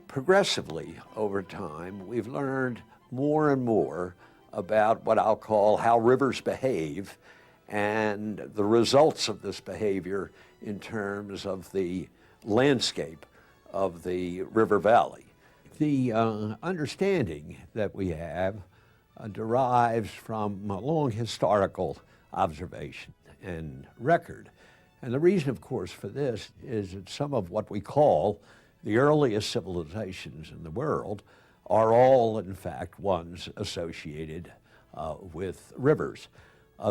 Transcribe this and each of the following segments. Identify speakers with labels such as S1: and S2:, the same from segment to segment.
S1: Progressively over time, we've learned more and more about what I'll call how rivers behave and the results of this behavior in terms of the landscape of the river valley. The understanding that we have derives from a long historical observation and record. And the reason, of course, for this is that some of what we call the earliest civilizations in the world are all, in fact, ones associated with rivers.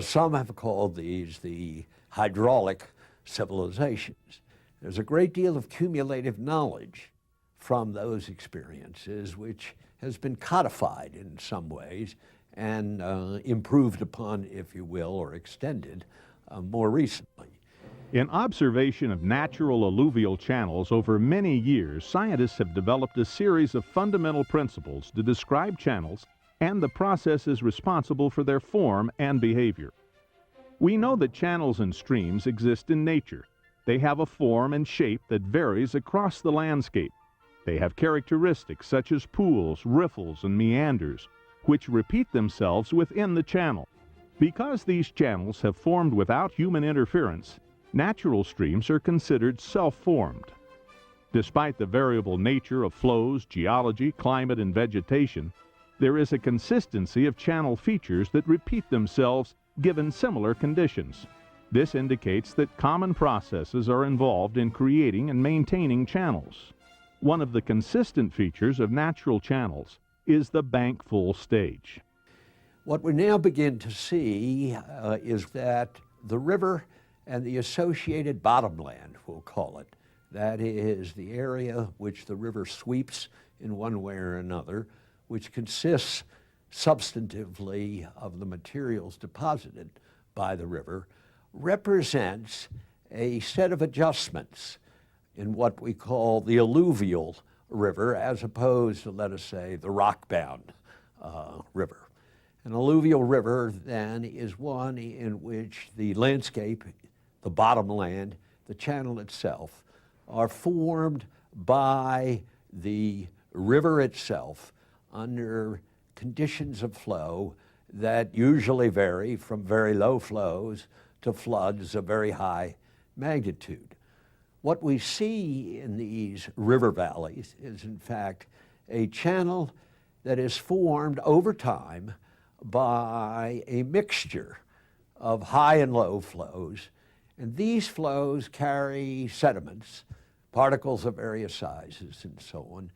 S1: Some have called these the hydraulic civilizations. There's a great deal of cumulative knowledge from those experiences, which has been codified in some ways and improved upon, if you will, or extended more recently.
S2: In observation of natural alluvial channels over many years, scientists have developed a series of fundamental principles to describe channels and the processes responsible for their form and behavior. We know that channels and streams exist in nature. They have a form and shape that varies across the landscape. They have characteristics such as pools, riffles, and meanders, which repeat themselves within the channel. Because these channels have formed without human interference, natural streams are considered self-formed. Despite the variable nature of flows, geology, climate, and vegetation, there is a consistency of channel features that repeat themselves given similar conditions. This indicates that common processes are involved in creating and maintaining channels. One of the consistent features of natural channels is the bankfull stage.
S1: What we now begin to see is that the river and the associated bottomland, we'll call it, that is the area which the river sweeps in one way or another, which consists substantively of the materials deposited by the river, represents a set of adjustments in what we call the alluvial river, as opposed to, let us say, the rock-bound river. An alluvial river, then, is one in which the landscape, the bottomland, the channel itself, are formed by the river itself under conditions of flow that usually vary from very low flows to floods of very high magnitude. What we see in these river valleys is, in fact, a channel that is formed over time by a mixture of high and low flows. And these flows carry sediments, particles of various sizes and so on,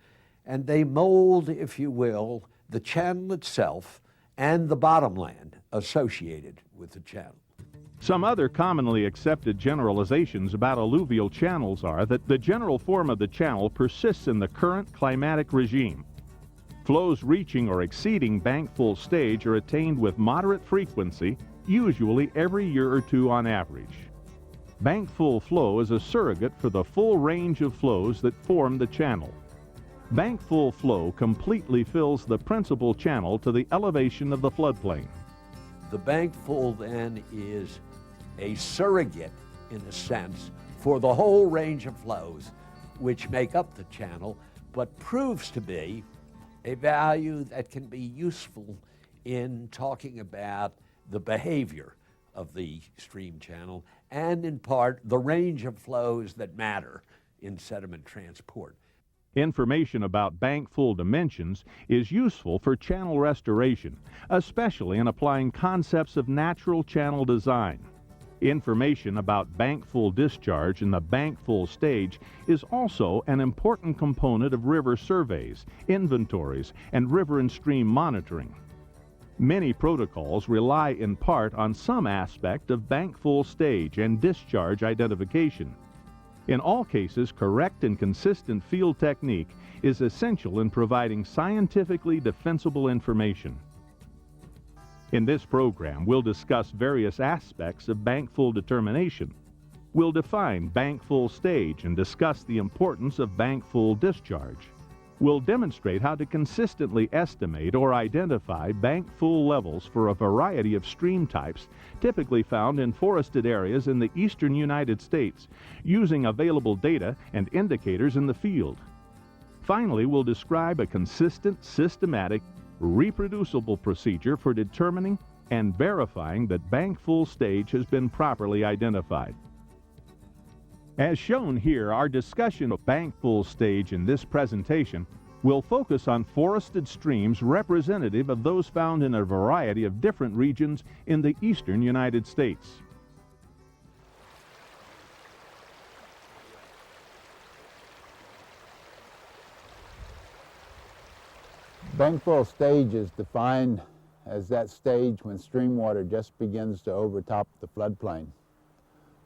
S1: and they mold, if you will, the channel itself and the bottomland associated with the channel.
S2: Some other commonly accepted generalizations about alluvial channels are that the general form of the channel persists in the current climatic regime. Flows reaching or exceeding bankfull stage are attained with moderate frequency, usually every year or two on average. Bankfull flow is a surrogate for the full range of flows that form the channel. Bankfull flow completely fills the principal channel to the elevation of the floodplain.
S1: The bankfull then is a surrogate, in a sense, for the whole range of flows which make up the channel, but proves to be a value that can be useful in talking about the behavior of the stream channel and, in part, the range of flows that matter in sediment transport.
S2: Information about bankfull dimensions is useful for channel restoration, especially in applying concepts of natural channel design. Information about bankfull discharge in the bankfull stage is also an important component of river surveys, inventories, and river and stream monitoring. Many protocols rely in part on some aspect of bankfull stage and discharge identification. In all cases, correct and consistent field technique is essential in providing scientifically defensible information. In this program, we'll discuss various aspects of bankfull determination. We'll define bankfull stage and discuss the importance of bankfull discharge. We'll demonstrate how to consistently estimate or identify bankfull levels for a variety of stream types typically found in forested areas in the eastern United States, using available data and indicators in the field. finally, we'll describe a consistent, systematic, reproducible procedure for determining and verifying that bankfull stage has been properly identified. As shown here, our discussion of bankfull stage in this presentation will focus on forested streams representative of those found in a variety of different regions in the eastern United States.
S3: Bankfull stage is defined as that stage when stream water just begins to overtop the floodplain.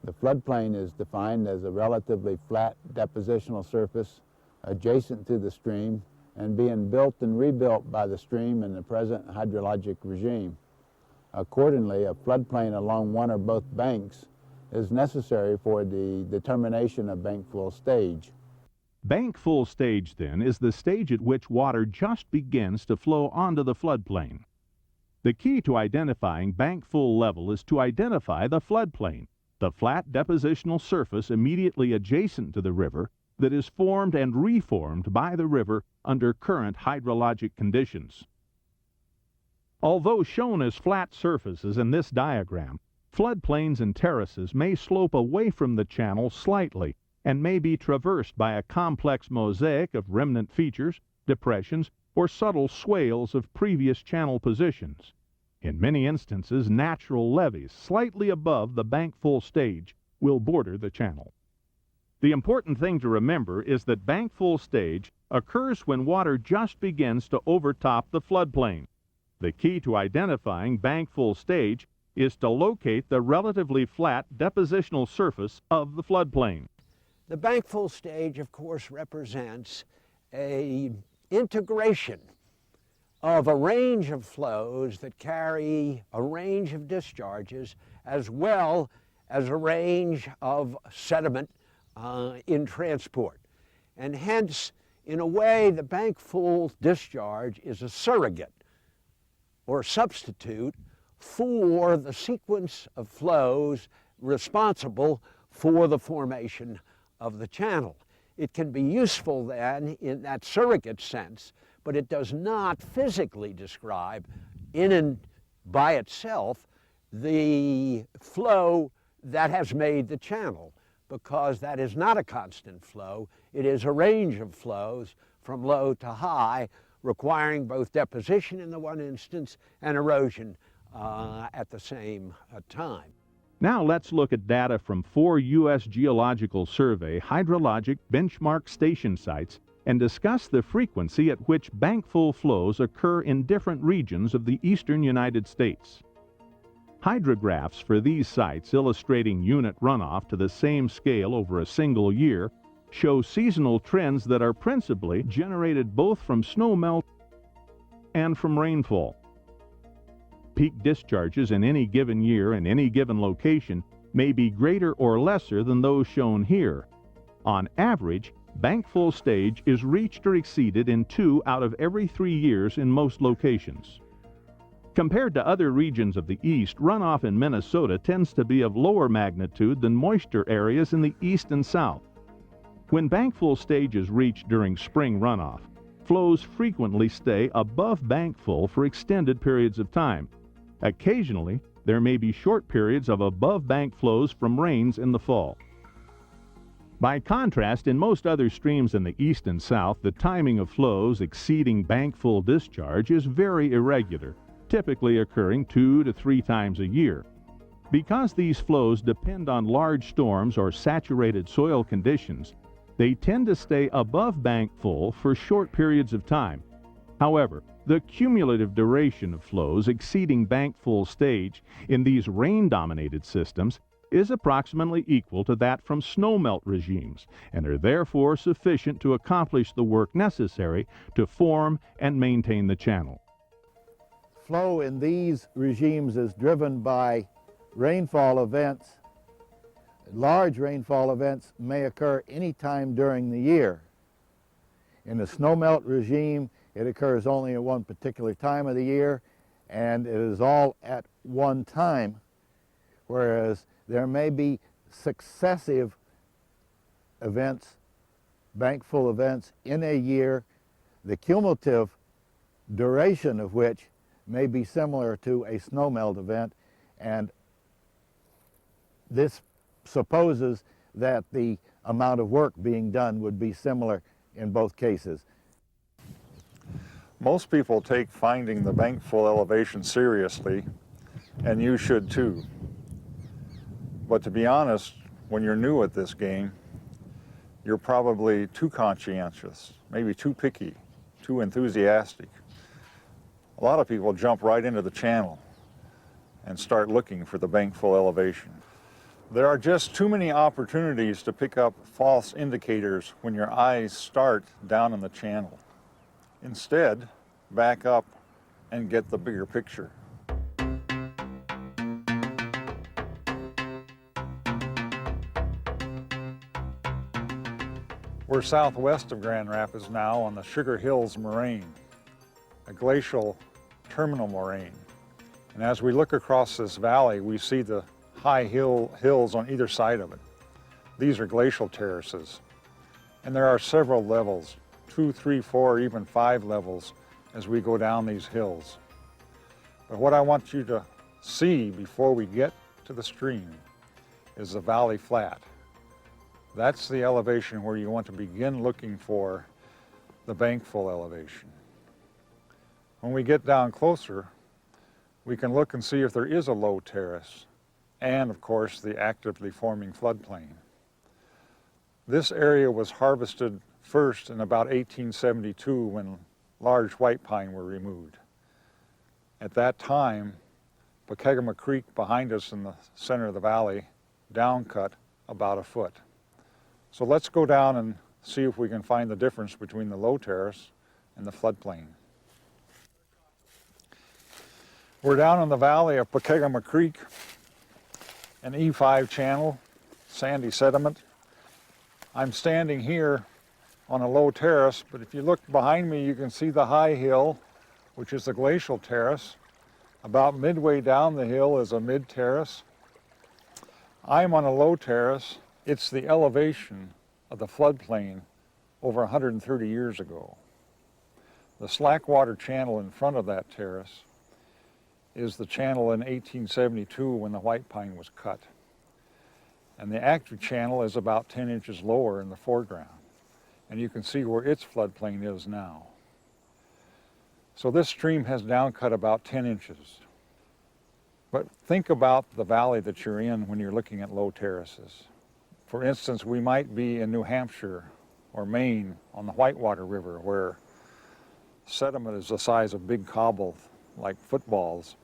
S3: The floodplain is defined as a relatively flat depositional surface adjacent to the stream and being built and rebuilt by the stream in the present hydrologic regime. Accordingly, a floodplain along one or both banks is necessary for the determination of bankfull stage.
S2: Bankfull stage, then, is the stage at which water just begins to flow onto the floodplain. The key to identifying bankfull level is to identify the floodplain, the flat depositional surface immediately adjacent to the river that is formed and reformed by the river under current hydrologic conditions. Although shown as flat surfaces in this diagram, floodplains and terraces may slope away from the channel slightly and may be traversed by a complex mosaic of remnant features, depressions, or subtle swales of previous channel positions. In many instances, natural levees slightly above the bankfull stage will border the channel. The important thing to remember is that bankfull stage occurs when water just begins to overtop the floodplain. The key to identifying bankfull stage is to locate the relatively flat depositional surface of the floodplain.
S1: The bankfull stage, of course, represents an integration of a range of flows that carry a range of discharges as well as a range of sediment in transport. And hence, in a way, the bankfull discharge is a surrogate or substitute for the sequence of flows responsible for the formation of the channel. It can be useful then in that surrogate sense, but it does not physically describe in and by itself the flow that has made the channel, because that is not a constant flow. It is a range of flows from low to high, requiring both deposition in the one instance and erosion at the same time.
S2: Now let's look at data from 4 U.S. Geological Survey hydrologic benchmark station sites and discuss the frequency at which bankfull flows occur in different regions of the eastern United States. Hydrographs for these sites illustrating unit runoff to the same scale over a single year show seasonal trends that are principally generated both from snowmelt and from rainfall. Peak discharges in any given year in any given location may be greater or lesser than those shown here. On average, bankfull stage is reached or exceeded in 2 out of every 3 years in most locations. Compared to other regions of the east, runoff in Minnesota tends to be of lower magnitude than moisture areas in the east and south. When bankfull stage is reached during spring runoff, flows frequently stay above bankfull for extended periods of time. Occasionally, there may be short periods of above bank flows from rains in the fall. By contrast, in most other streams in the east and south, the timing of flows exceeding bankfull discharge is very irregular, typically occurring 2 to 3 times a year. Because these flows depend on large storms or saturated soil conditions, they tend to stay above bankfull for short periods of time. However, the cumulative duration of flows exceeding bankfull stage in these rain-dominated systems is approximately equal to that from snowmelt regimes and are therefore sufficient to accomplish the work necessary to form and maintain the channel.
S3: Flow in these regimes is driven by rainfall events. Large rainfall events may occur any time during the year. In the snowmelt regime, it occurs only at one particular time of the year, and it is all at one time, whereas there may be successive events bankfull events in a year, the cumulative duration of which may be similar to a snowmelt event, and this supposes that the amount of work being done would be similar in both cases.
S4: Most people take finding the bankfull elevation seriously, and you should too. But to be honest, when you're new at this game, you're probably too conscientious, maybe too picky, too enthusiastic. A lot of people jump right into the channel and start looking for the bankfull elevation. There are just too many opportunities to pick up false indicators when your eyes start down in the channel. Instead, back up and get the bigger picture. We're southwest of Grand Rapids now on the Sugar Hills Moraine, a glacial terminal moraine. And as we look across this valley, we see the high hills on either side of it. These are glacial terraces. And there are several levels, 2, 3, 4, even 5 levels as we go down these hills. But what I want you to see before we get to the stream is the valley flat. That's the elevation where you want to begin looking for the bankfull elevation. When we get down closer, we can look and see if there is a low terrace and, of course, the actively forming floodplain. This area was harvested first in about 1872 when large white pine were removed. At that time, Pokegama Creek behind us in the center of the valley downcut about 1 foot. So let's go down and see if we can find the difference between the low terrace and the floodplain. We're down in the valley of Pokegama Creek, an E5 channel, sandy sediment. I'm standing here on a low terrace, but if you look behind me, you can see the high hill, which is the glacial terrace. About midway down the hill is a mid-terrace. I'm on a low terrace. It's the elevation of the floodplain over 130 years ago. The slackwater channel in front of that terrace is the channel in 1872 when the white pine was cut. And the active channel is about 10 inches lower in the foreground. And you can see where its floodplain is now. So this stream has downcut about 10 inches. But think about the valley that you're in when you're looking at low terraces. For instance, we might be in New Hampshire or Maine on the Whitewater River where sediment is the size of big cobble, like footballs,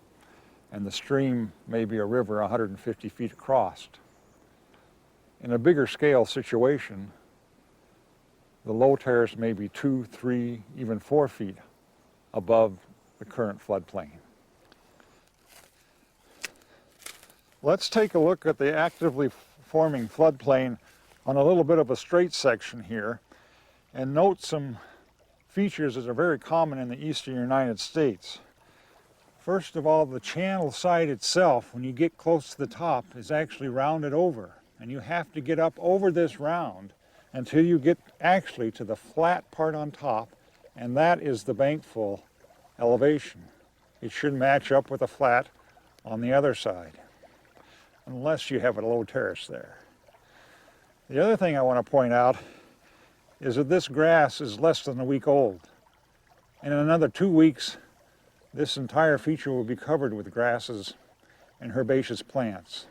S4: and the stream may be a river 150 feet across. In a bigger scale situation, the low terrace may be 2, 3, even 4 feet above the current floodplain. Let's take a look at the actively forming floodplain on a little bit of a straight section here and note some features that are very common in the eastern United States. First of all, the channel side itself, when you get close to the top, is actually rounded over, and you have to get up over this round until you get actually to the flat part on top, and that is the bankfull elevation. It should match up with a flat on the other side, unless you have a low terrace there. The other thing I want to point out is that this grass is less than a week old. And in another 2 weeks, this entire feature will be covered with grasses and herbaceous plants.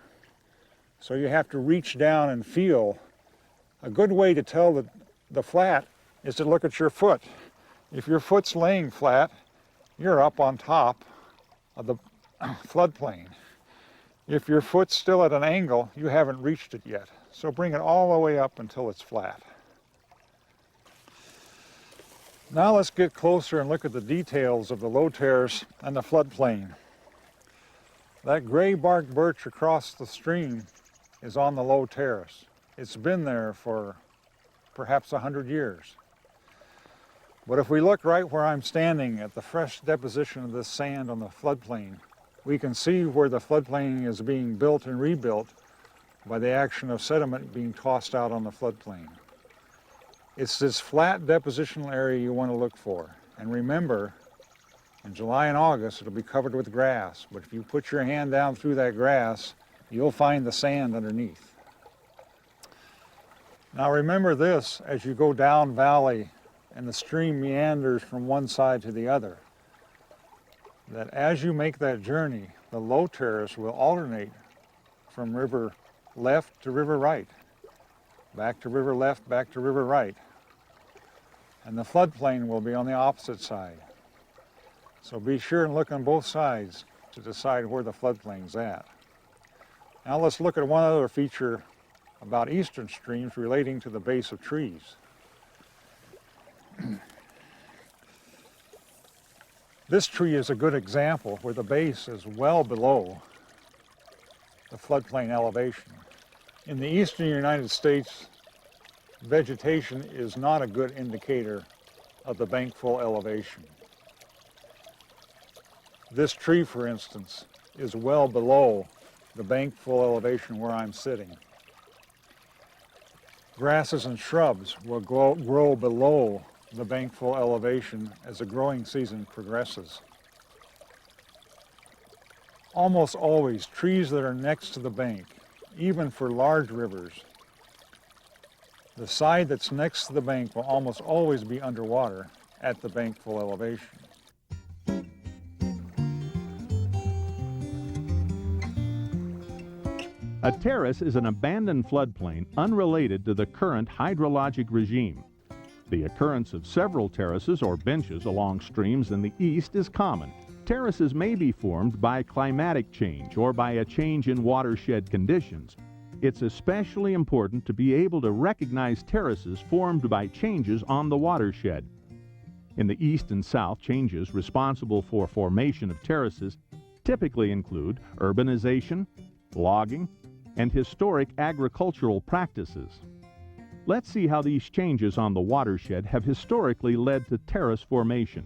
S4: So you have to reach down and feel. A good way to tell that the flat is to look at your foot. If your foot's laying flat, you're up on top of the floodplain. If your foot's still at an angle, you haven't reached it yet. So bring it all the way up until it's flat. Now let's get closer and look at the details of the low terrace and the floodplain. That gray bark birch across the stream is on the low terrace. It's been there for perhaps 100 years. But if we look right where I'm standing at the fresh deposition of this sand on the floodplain, we can see where the floodplain is being built and rebuilt by the action of sediment being tossed out on the floodplain. It's this flat depositional area you want to look for. And remember, in July and August, it'll be covered with grass. But if you put your hand down through that grass, you'll find the sand underneath. Now remember this as you go down valley and the stream meanders from one side to the other, that as you make that journey, the low terrace will alternate from river left to river right, back to river left, back to river right. And the floodplain will be on the opposite side. So be sure and look on both sides to decide where the floodplain's at. Now let's look at one other feature about eastern streams relating to the base of trees. This tree is a good example where the base is well below the floodplain elevation. In the eastern United States, vegetation is not a good indicator of the bankfull elevation. This tree, for instance, is well below the bankfull elevation where I'm sitting. Grasses and shrubs will grow below the bankfull elevation as the growing season progresses. Almost always, trees that are next to the bank, even for large rivers, the side that's next to the bank will almost always be underwater at the bankfull elevation.
S2: A terrace is an abandoned floodplain unrelated to the current hydrologic regime. The occurrence of several terraces or benches along streams in the east is common. Terraces may be formed by climatic change or by a change in watershed conditions. It's especially important to be able to recognize terraces formed by changes on the watershed. In the east and south, changes responsible for formation of terraces typically include urbanization, logging, and historic agricultural practices. Let's see how these changes on the watershed have historically led to terrace formation.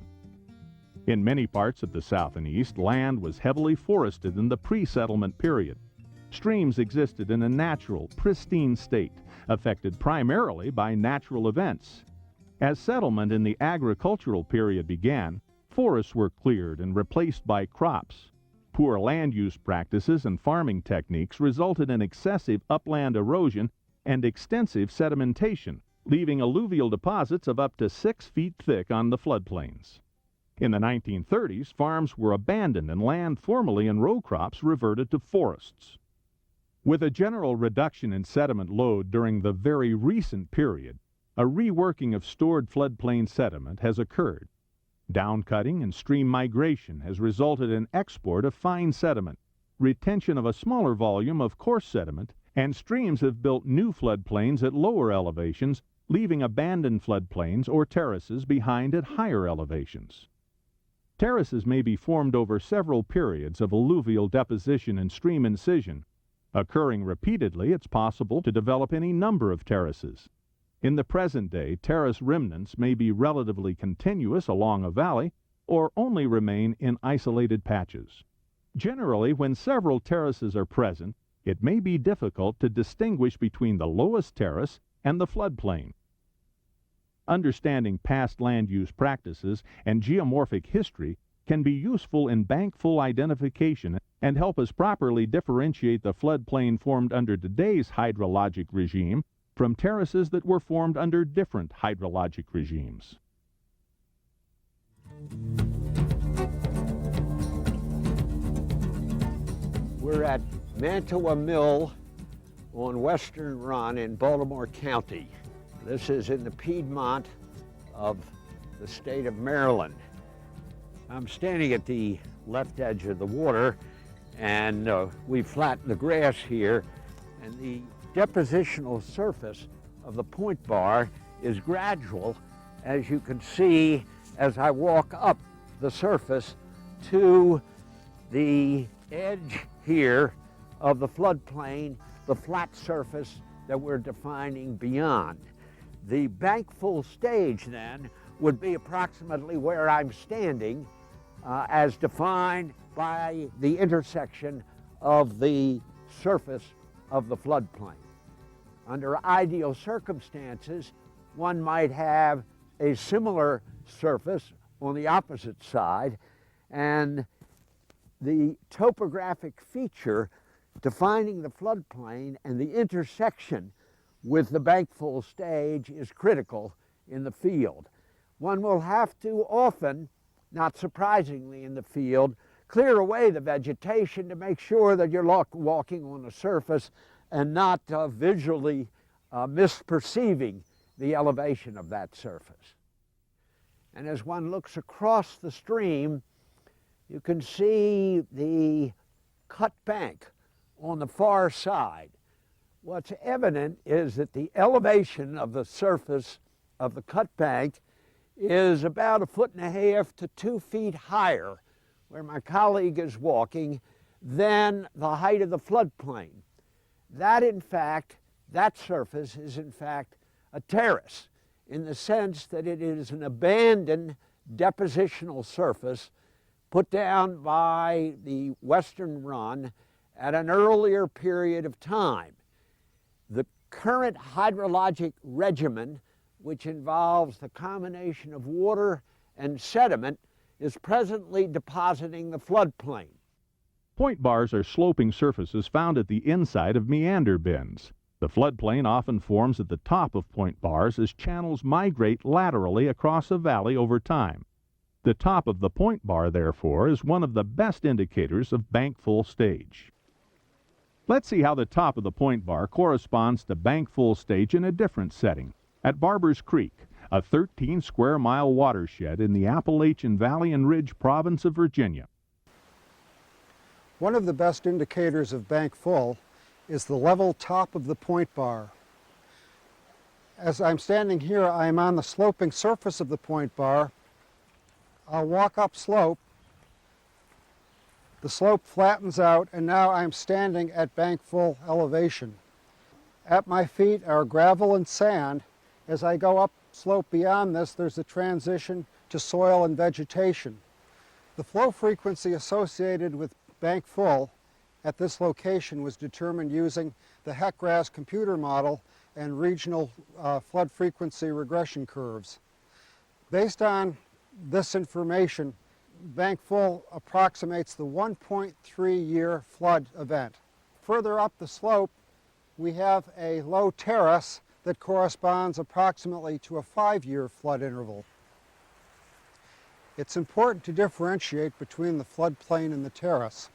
S2: In many parts of the south and east, land was heavily forested in the pre-settlement period. Streams existed in a natural, pristine state, affected primarily by natural events. As settlement in the agricultural period began, forests were cleared and replaced by crops. Poor land use practices and farming techniques resulted in excessive upland erosion and extensive sedimentation, leaving alluvial deposits of up to 6 feet thick on the floodplains. In the 1930s, farms were abandoned and land formerly in row crops reverted to forests. With a general reduction in sediment load during the very recent period, a reworking of stored floodplain sediment has occurred. Downcutting and stream migration has resulted in export of fine sediment, retention of a smaller volume of coarse sediment, and streams have built new floodplains at lower elevations, leaving abandoned floodplains or terraces behind at higher elevations. Terraces may be formed over several periods of alluvial deposition and stream incision. Occurring repeatedly, it's possible to develop any number of terraces. In the present day, terrace remnants may be relatively continuous along a valley or only remain in isolated patches. Generally, when several terraces are present, it may be difficult to distinguish between the lowest terrace and the floodplain. Understanding past land use practices and geomorphic history can be useful in bankfull identification and help us properly differentiate the floodplain formed under today's hydrologic regime from terraces that were formed under different hydrologic regimes.
S1: We're at Mantua Mill on Western Run in Baltimore County. This is in the Piedmont of the state of Maryland. I'm standing at the left edge of the water, and we flattened the grass here, and the depositional surface of the point bar is gradual, as you can see as I walk up the surface to the edge here of the floodplain, the flat surface that we're defining beyond. The bankfull stage then would be approximately where I'm standing, as defined by the intersection of the surface of the floodplain. Under ideal circumstances, one might have a similar surface on the opposite side, and the topographic feature defining the floodplain and the intersection with the bankfull stage is critical in the field. One will have to often, not surprisingly in the field, clear away the vegetation to make sure that you're walking on a surface and not visually misperceiving the elevation of that surface. And as one looks across the stream, you can see the cut bank on the far side. What's evident is that the elevation of the surface of the cut bank is about 1.5 to 2 feet higher where my colleague is walking than the height of the floodplain. That surface is in fact a terrace in the sense that it is an abandoned depositional surface put down by the Western Run at an earlier period of time. The current hydrologic regimen, which involves the combination of water and sediment, is presently depositing the floodplain.
S2: Point bars are sloping surfaces found at the inside of meander bends. The floodplain often forms at the top of point bars as channels migrate laterally across a valley over time. The top of the point bar, therefore, is one of the best indicators of bankfull stage. Let's see how the top of the point bar corresponds to bankfull stage in a different setting, at Barber's Creek, a 13-square-mile watershed in the Appalachian Valley and Ridge province of Virginia.
S5: One of the best indicators of bankfull is the level top of the point bar. As I'm standing here, I am on the sloping surface of the point bar. I'll walk up slope. The slope flattens out, and now I'm standing at bankfull elevation. At my feet are gravel and sand. As I go up slope beyond this, there's a transition to soil and vegetation. The flow frequency associated with bankfull at this location was determined using the HEC-RAS computer model and regional flood frequency regression curves. Based on this information, bankfull approximates the 1.3-year flood event. Further up the slope, we have a low terrace that corresponds approximately to a 5-year flood interval. It's important to differentiate between the floodplain and the terrace.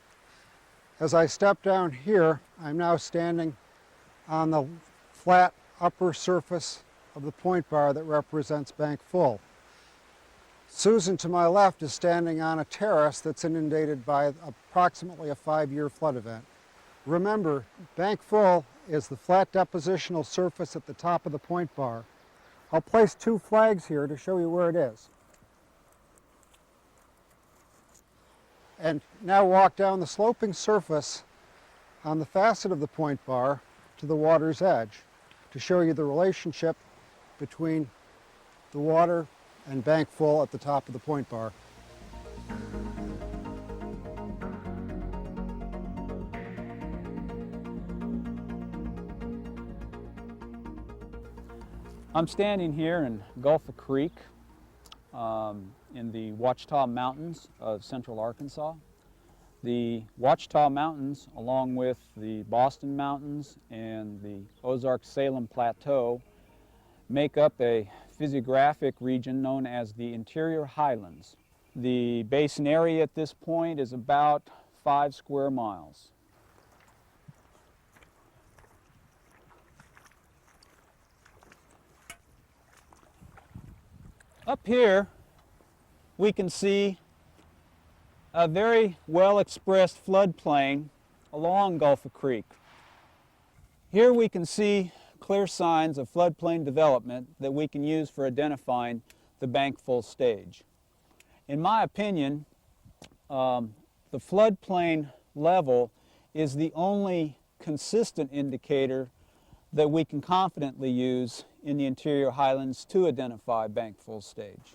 S5: As I step down here, I'm now standing on the flat upper surface of the point bar that represents bankfull. Susan to my left is standing on a terrace that's inundated by approximately a 5-year flood event. Remember, bankfull is the flat depositional surface at the top of the point bar. I'll place 2 flags here to show you where it is. And now walk down the sloping surface on the facet of the point bar to the water's edge to show you the relationship between the water and bankfull at the top of the point bar.
S6: I'm standing here in Gulf Creek in the Ouachita Mountains of central Arkansas. The Ouachita Mountains, along with the Boston Mountains and the Ozark-Salem Plateau, make up a physiographic region known as the Interior Highlands. The basin area at this point is about 5 square miles. Up here, we can see a very well-expressed floodplain along Gulf Creek. Here we can see clear signs of floodplain development that we can use for identifying the bankfull stage. In my opinion, the floodplain level is the only consistent indicator that we can confidently use in the interior highlands to identify bankfull stage.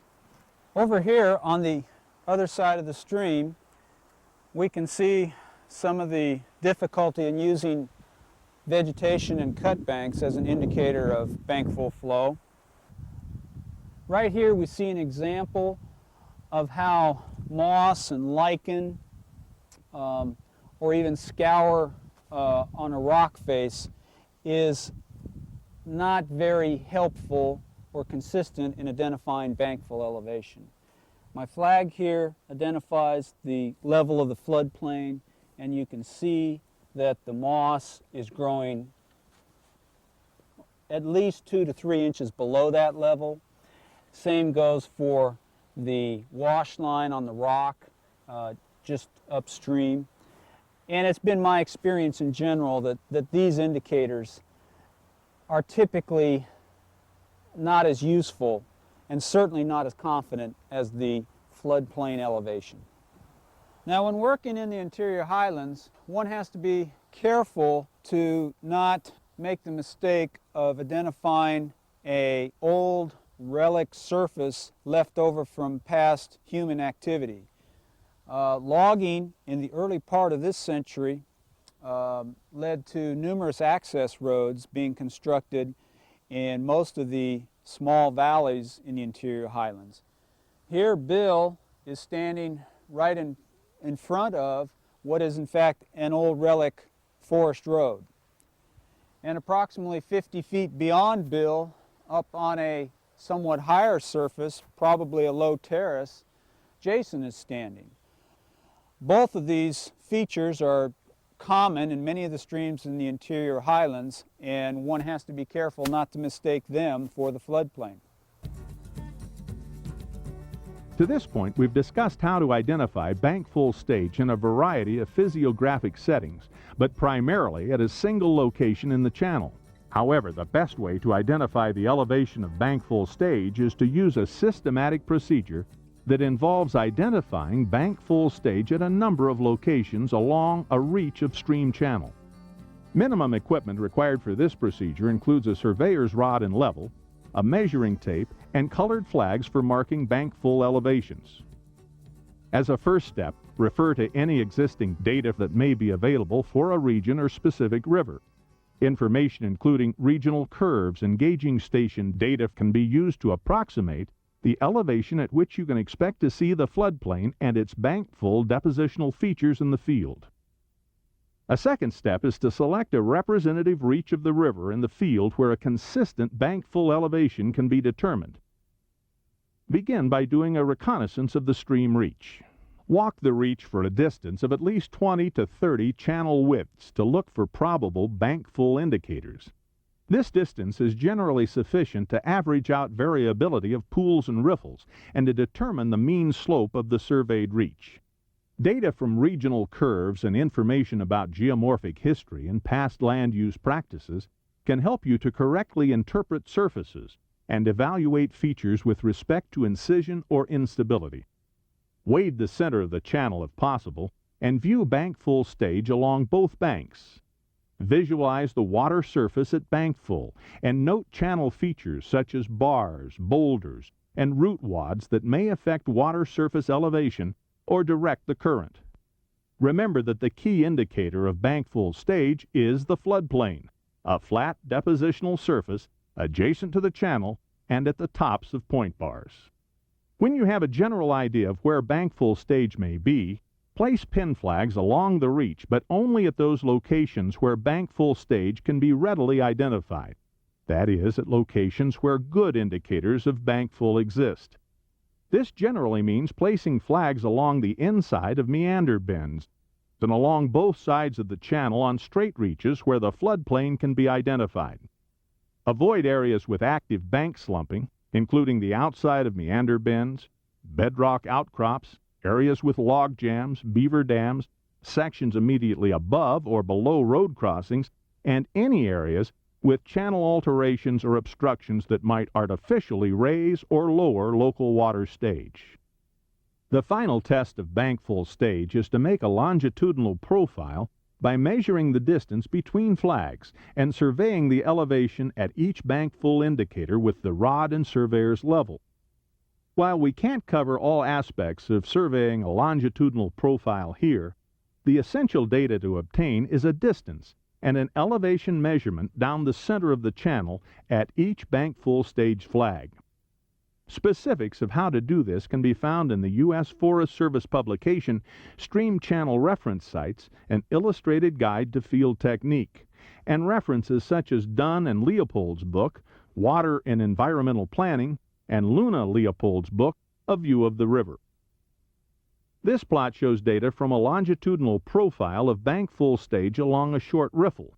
S6: Over here on the other side of the stream, we can see some of the difficulty in using vegetation and cut banks as an indicator of bankfull flow. Right here we see an example of how moss and lichen or even scour on a rock face is not very helpful or consistent in identifying bankfull elevation. My flag here identifies the level of the floodplain, and you can see that the moss is growing at least 2 to 3 inches below that level. Same goes for the wash line on the rock just upstream. And it's been my experience in general that these indicators are typically not as useful and certainly not as confident as the floodplain elevation. Now, when working in the interior highlands, one has to be careful to not make the mistake of identifying an old relic surface left over from past human activity. Logging in the early part of this century led to numerous access roads being constructed in most of the small valleys in the interior highlands. Here Bill is standing right in front of what is in fact an old relic forest road. And approximately 50 feet beyond Bill, up on a somewhat higher surface, probably a low terrace, Jason is standing. Both of these features are common in many of the streams in the interior highlands, and one has to be careful not to mistake them for the floodplain.
S2: To this point, we've discussed how to identify bankfull stage in a variety of physiographic settings, but primarily at a single location in the channel. However, the best way to identify the elevation of bankfull stage is to use a systematic procedure that involves identifying bankfull stage at a number of locations along a reach of stream channel. Minimum equipment required for this procedure includes a surveyor's rod and level, a measuring tape, and colored flags for marking bankfull elevations. As a first step, refer to any existing data that may be available for a region or specific river. Information including regional curves and gauging station data can be used to approximate the elevation at which you can expect to see the floodplain and its bankfull depositional features in the field. A second step is to select a representative reach of the river in the field where a consistent bankfull elevation can be determined. Begin by doing a reconnaissance of the stream reach. Walk the reach for a distance of at least 20 to 30 channel widths to look for probable bankfull indicators. This distance is generally sufficient to average out variability of pools and riffles and to determine the mean slope of the surveyed reach. Data from regional curves and information about geomorphic history and past land use practices can help you to correctly interpret surfaces and evaluate features with respect to incision or instability. Wade the center of the channel if possible and view bankfull stage along both banks. Visualize the water surface at bankfull and note channel features such as bars, boulders, and root wads that may affect water surface elevation or direct the current. Remember that the key indicator of bankfull stage is the floodplain, a flat depositional surface adjacent to the channel and at the tops of point bars. When you have a general idea of where bankfull stage may be, place pin flags along the reach, but only at those locations where bankfull stage can be readily identified. That is, at locations where good indicators of bankfull exist. This generally means placing flags along the inside of meander bends and along both sides of the channel on straight reaches where the floodplain can be identified. Avoid areas with active bank slumping, including the outside of meander bends, bedrock outcrops, areas with log jams, beaver dams, sections immediately above or below road crossings, and any areas with channel alterations or obstructions that might artificially raise or lower local water stage. The final test of bankfull stage is to make a longitudinal profile by measuring the distance between flags and surveying the elevation at each bankfull indicator with the rod and surveyor's level. While we can't cover all aspects of surveying a longitudinal profile here, the essential data to obtain is a distance and an elevation measurement down the center of the channel at each bankfull stage flag. Specifics of how to do this can be found in the U.S. Forest Service publication Stream Channel Reference Sites, an illustrated guide to field technique, and references such as Dunn and Leopold's book, Water and Environmental Planning, and Luna Leopold's book, A View of the River. This plot shows data from a longitudinal profile of bankfull stage along a short riffle.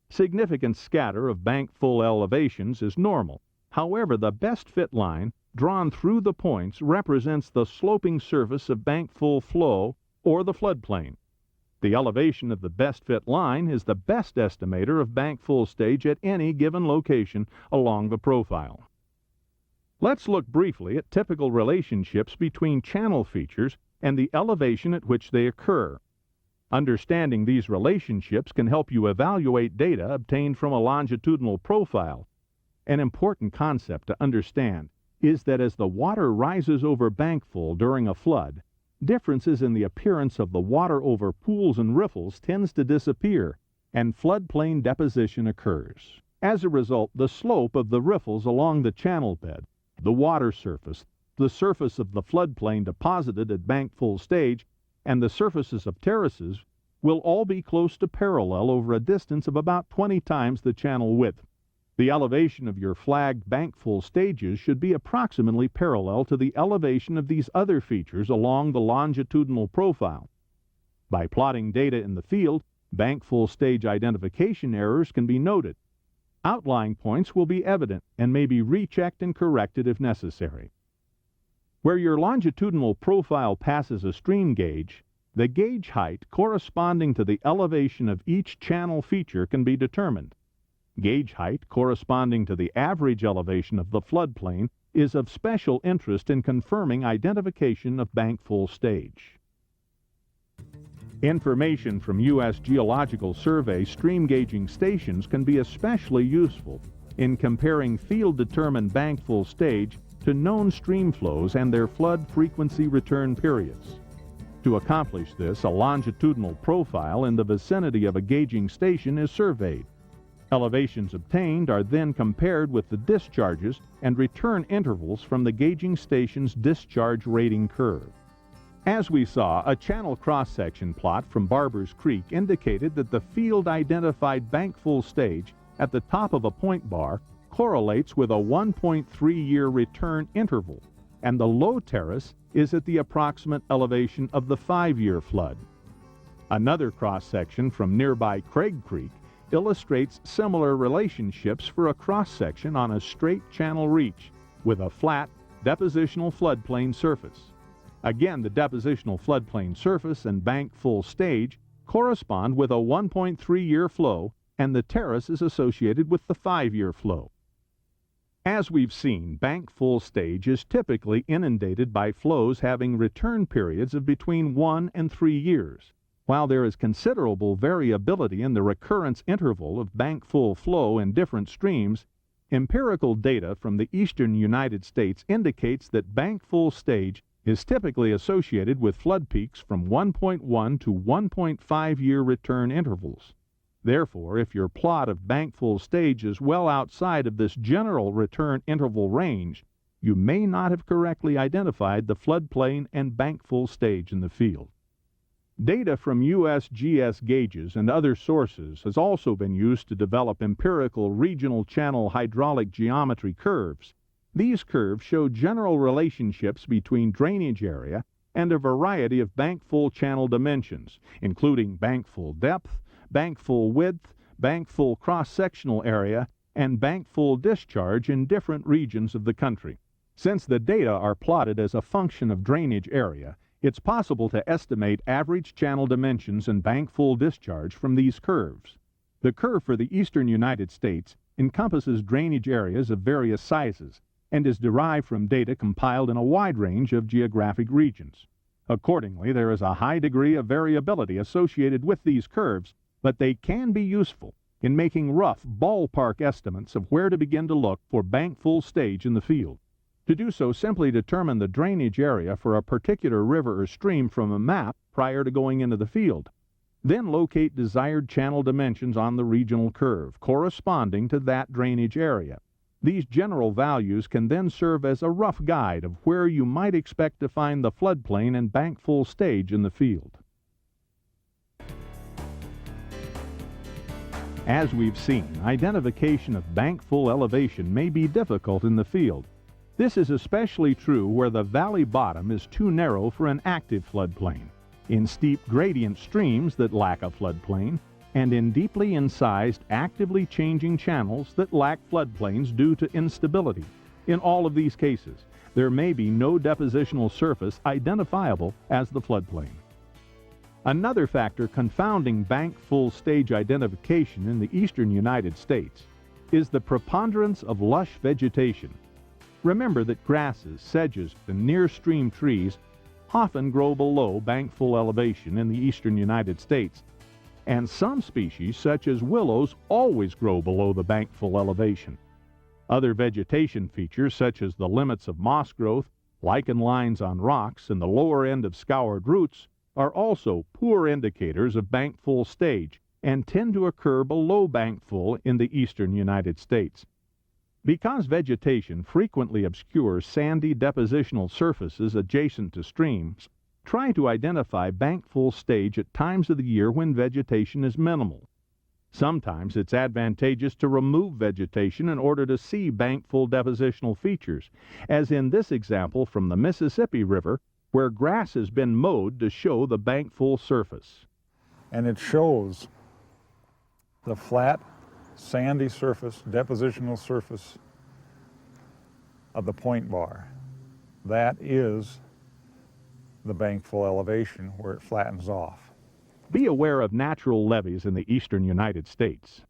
S2: Significant scatter of bankfull elevations is normal. However, the best fit line, drawn through the points, represents the sloping surface of bankfull flow or the floodplain. The elevation of the best fit line is the best estimator of bankfull stage at any given location along the profile. Let's look briefly at typical relationships between channel features and the elevation at which they occur. Understanding these relationships can help you evaluate data obtained from a longitudinal profile. An important concept to understand is that as the water rises over bankfull during a flood, differences in the appearance of the water over pools and riffles tends to disappear, and floodplain deposition occurs. As a result, the slope of the riffles along the channel bed, the water surface, the surface of the floodplain deposited at bankfull stage, and the surfaces of terraces will all be close to parallel over a distance of about 20 times the channel width. The elevation of your flagged bankfull stages should be approximately parallel to the elevation of these other features along the longitudinal profile. By plotting data in the field, bankfull stage identification errors can be noted. Outlying points will be evident and may be rechecked and corrected if necessary. Where your longitudinal profile passes a stream gauge, the gauge height corresponding to the elevation of each channel feature can be determined. Gauge height corresponding to the average elevation of the floodplain is of special interest in confirming identification of bankfull stage. Information from U.S. Geological Survey stream gauging stations can be especially useful in comparing field-determined bankfull stage to known stream flows and their flood frequency return periods. To accomplish this, a longitudinal profile in the vicinity of a gauging station is surveyed. Elevations obtained are then compared with the discharges and return intervals from the gauging station's discharge rating curve. As we saw, a channel cross-section plot from Barber's Creek indicated that the field-identified bankfull stage at the top of a point bar correlates with a 1.3-year return interval, and the low terrace is at the approximate elevation of the 5-year flood. Another cross-section from nearby Craig Creek illustrates similar relationships for a cross-section on a straight channel reach with a flat depositional floodplain surface. Again, the depositional floodplain surface and bankfull stage correspond with a 1.3-year flow, and the terrace is associated with the 5-year flow. As we've seen, bankfull stage is typically inundated by flows having return periods of between 1 and 3 years. While there is considerable variability in the recurrence interval of bankfull flow in different streams, empirical data from the eastern United States indicates that bankfull stage is typically associated with flood peaks from 1.1 to 1.5-year return intervals. Therefore, if your plot of bankfull stage is well outside of this general return interval range, you may not have correctly identified the floodplain and bankfull stage in the field. Data from USGS gauges and other sources has also been used to develop empirical regional channel hydraulic geometry curves. These curves show general relationships between drainage area and a variety of bankfull channel dimensions, including bankfull depth, bankfull width, bankfull cross-sectional area, and bankfull discharge in different regions of the country. Since the data are plotted as a function of drainage area, it's possible to estimate average channel dimensions and bankfull discharge from these curves. The curve for the eastern United States encompasses drainage areas of various sizes and is derived from data compiled in a wide range of geographic regions. Accordingly, there is a high degree of variability associated with these curves, but they can be useful in making rough ballpark estimates of where to begin to look for bankfull stage in the field. To do so, simply determine the drainage area for a particular river or stream from a map prior to going into the field. Then locate desired channel dimensions on the regional curve corresponding to that drainage area. These general values can then serve as a rough guide of where you might expect to find the floodplain and bankfull stage in the field. As we've seen, identification of bankfull elevation may be difficult in the field. This is especially true where the valley bottom is too narrow for an active floodplain, in steep gradient streams that lack a floodplain, and in deeply incised, actively changing channels that lack floodplains due to instability. In all of these cases, there may be no depositional surface identifiable as the floodplain. Another factor confounding bankfull stage identification in the eastern United States is the preponderance of lush vegetation. Remember that grasses, sedges, and near-stream trees often grow below bankfull elevation in the eastern United States, and some species, such as willows, always grow below the bankfull elevation. Other vegetation features, such as the limits of moss growth, lichen lines on rocks, and the lower end of scoured roots, are also poor indicators of bankfull stage and tend to occur below bankfull in the eastern United States. Because vegetation frequently obscures sandy depositional surfaces adjacent to streams, try to identify bankfull stage at times of the year when vegetation is minimal. Sometimes it's advantageous to remove vegetation in order to see bankfull depositional features, as in this example from the Mississippi River, where grass has been mowed to show the bankfull surface.
S4: And it shows the flat, sandy surface, depositional surface of the point bar. That is the bankfull elevation where it flattens off.
S2: Be aware of natural levees in the eastern United States.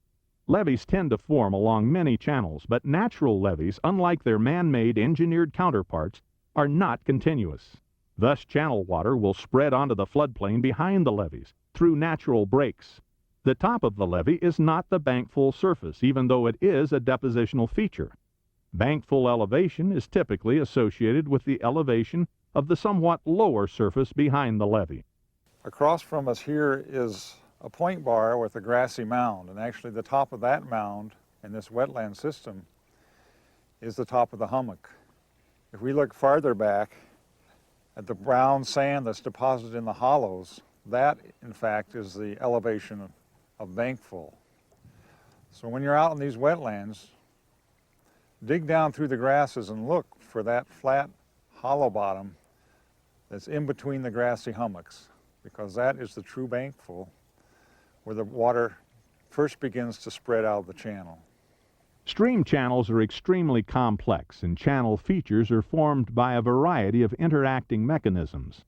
S2: Levees tend to form along many channels, but natural levees, unlike their man-made engineered counterparts, are not continuous. Thus, channel water will spread onto the floodplain behind the levees through natural breaks. The top of the levee is not the bankfull surface, even though it is a depositional feature. Bankfull elevation is typically associated with the elevation of the somewhat lower surface behind the levee.
S4: Across from us here is a point bar with a grassy mound, and actually the top of that mound in this wetland system is the top of the hummock. If we look farther back at the brown sand that's deposited in the hollows, that in fact is the elevation of bankfull. So when you're out in these wetlands, dig down through the grasses and look for that flat hollow bottom that's in between the grassy hummocks, because that is the true bankfull where the water first begins to spread out of the channel.
S2: Stream channels are extremely complex, and channel features are formed by a variety of interacting mechanisms.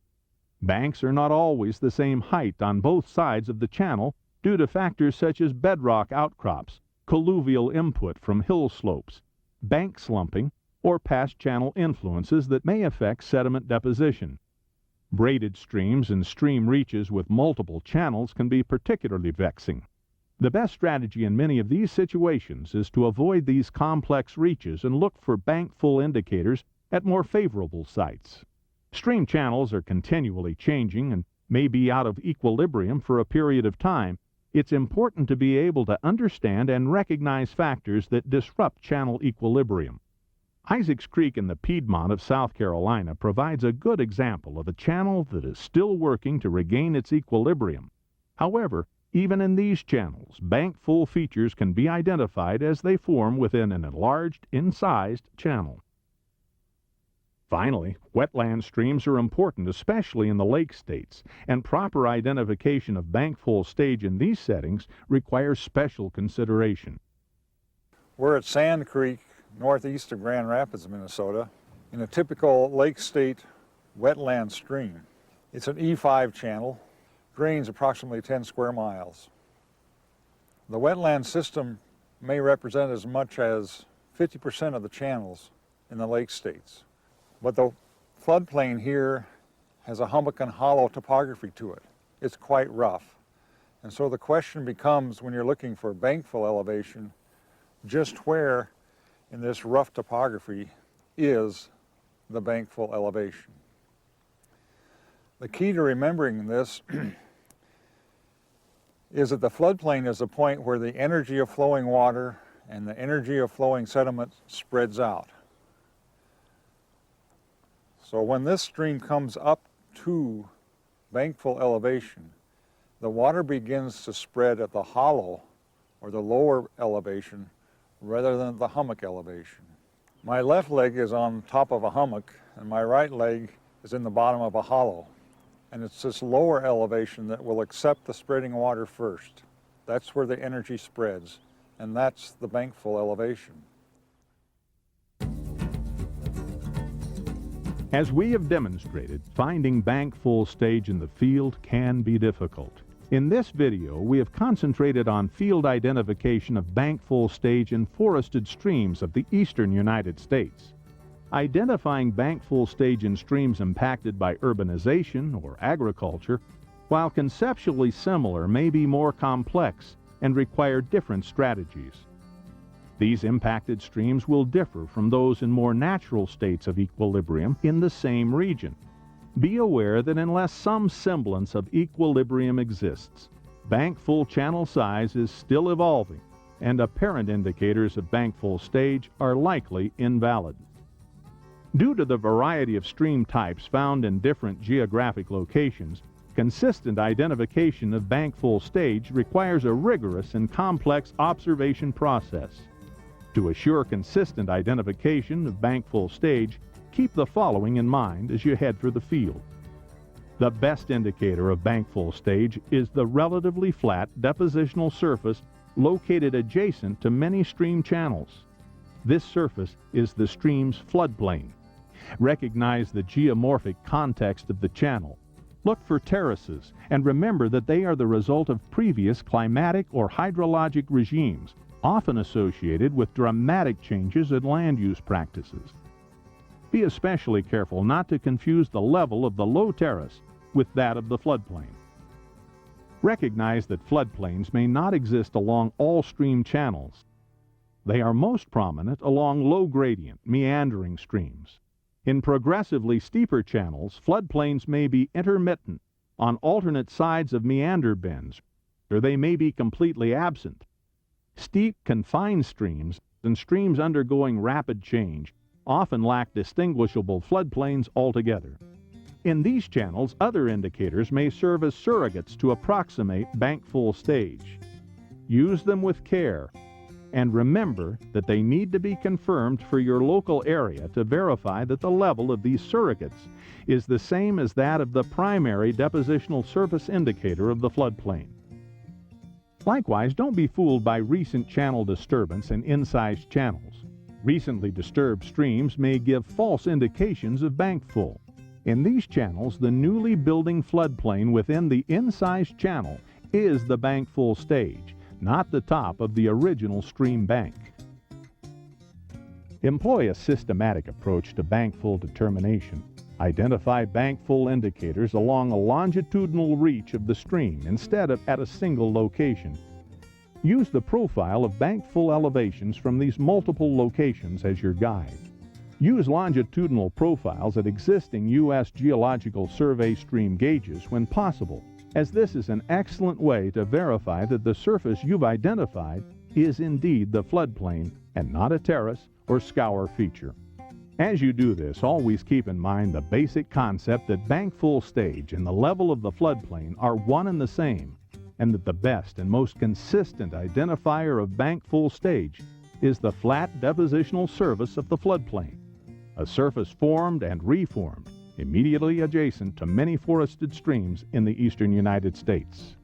S2: Banks are not always the same height on both sides of the channel due to factors such as bedrock outcrops, colluvial input from hill slopes, bank slumping, or past channel influences that may affect sediment deposition. Braided streams and stream reaches with multiple channels can be particularly vexing. The best strategy in many of these situations is to avoid these complex reaches and look for bankfull indicators at more favorable sites. Stream channels are continually changing and may be out of equilibrium for a period of time. It's important to be able to understand and recognize factors that disrupt channel equilibrium. Isaacs Creek in the Piedmont of South Carolina provides a good example of a channel that is still working to regain its equilibrium. However, even in these channels, bankfull features can be identified as they form within an enlarged, incised channel. Finally, wetland streams are important, especially in the lake states, and proper identification of bankfull stage in these settings requires special consideration.
S4: We're at Sand Creek, northeast of Grand Rapids, Minnesota, in a typical lake state wetland stream. It's an E5 channel, drains approximately 10 square miles. The wetland system may represent as much as 50% of the channels in the lake states. But the floodplain here has a hummock and hollow topography to it. It's quite rough. And so the question becomes, when you're looking for bankfull elevation, just where in this rough topography is the bankfull elevation? The key to remembering this is that the floodplain is a point where the energy of flowing water and the energy of flowing sediment spreads out. So when this stream comes up to bankfull elevation, the water begins to spread at the hollow or the lower elevation rather than the hummock elevation. My left leg is on top of a hummock and my right leg is in the bottom of a hollow. And it's this lower elevation that will accept the spreading water first. That's where the energy spreads, and that's the bankfull elevation.
S2: As we have demonstrated, finding bankfull stage in the field can be difficult. In this video, we have concentrated on field identification of bankfull stage in forested streams of the eastern United States. Identifying bankfull stage in streams impacted by urbanization or agriculture, while conceptually similar, may be more complex and require different strategies. These impacted streams will differ from those in more natural states of equilibrium in the same region. Be aware that unless some semblance of equilibrium exists, bankfull channel size is still evolving, and apparent indicators of bankfull stage are likely invalid. Due to the variety of stream types found in different geographic locations, consistent identification of bankfull stage requires a rigorous and complex observation process. To assure consistent identification of bankfull stage, keep the following in mind as you head for the field. The best indicator of bankfull stage is the relatively flat depositional surface located adjacent to many stream channels. This surface is the stream's floodplain. Recognize the geomorphic context of the channel. Look for terraces and remember that they are the result of previous climatic or hydrologic regimes, often associated with dramatic changes in land use practices. Be especially careful not to confuse the level of the low terrace with that of the floodplain. Recognize that floodplains may not exist along all stream channels. They are most prominent along low gradient, meandering streams. In progressively steeper channels, floodplains may be intermittent on alternate sides of meander bends, or they may be completely absent. Steep, confined streams and streams undergoing rapid change often lack distinguishable floodplains altogether. In these channels, other indicators may serve as surrogates to approximate bankfull stage. Use them with care, and remember that they need to be confirmed for your local area to verify that the level of these surrogates is the same as that of the primary depositional surface indicator of the floodplain. Likewise, don't be fooled by recent channel disturbance in incised channels. Recently disturbed streams may give false indications of bankfull. In these channels, the newly building floodplain within the incised channel is the bankfull stage, not the top of the original stream bank. Employ a systematic approach to bankfull determination. Identify bankfull indicators along a longitudinal reach of the stream instead of at a single location. Use the profile of bankfull elevations from these multiple locations as your guide. Use longitudinal profiles at existing U.S. Geological Survey stream gauges when possible, as this is an excellent way to verify that the surface you've identified is indeed the floodplain and not a terrace or scour feature. As you do this, always keep in mind the basic concept that bankfull stage and the level of the floodplain are one and the same, and that the best and most consistent identifier of bankfull stage is the flat depositional surface of the floodplain, a surface formed and reformed immediately adjacent to many forested streams in the eastern United States.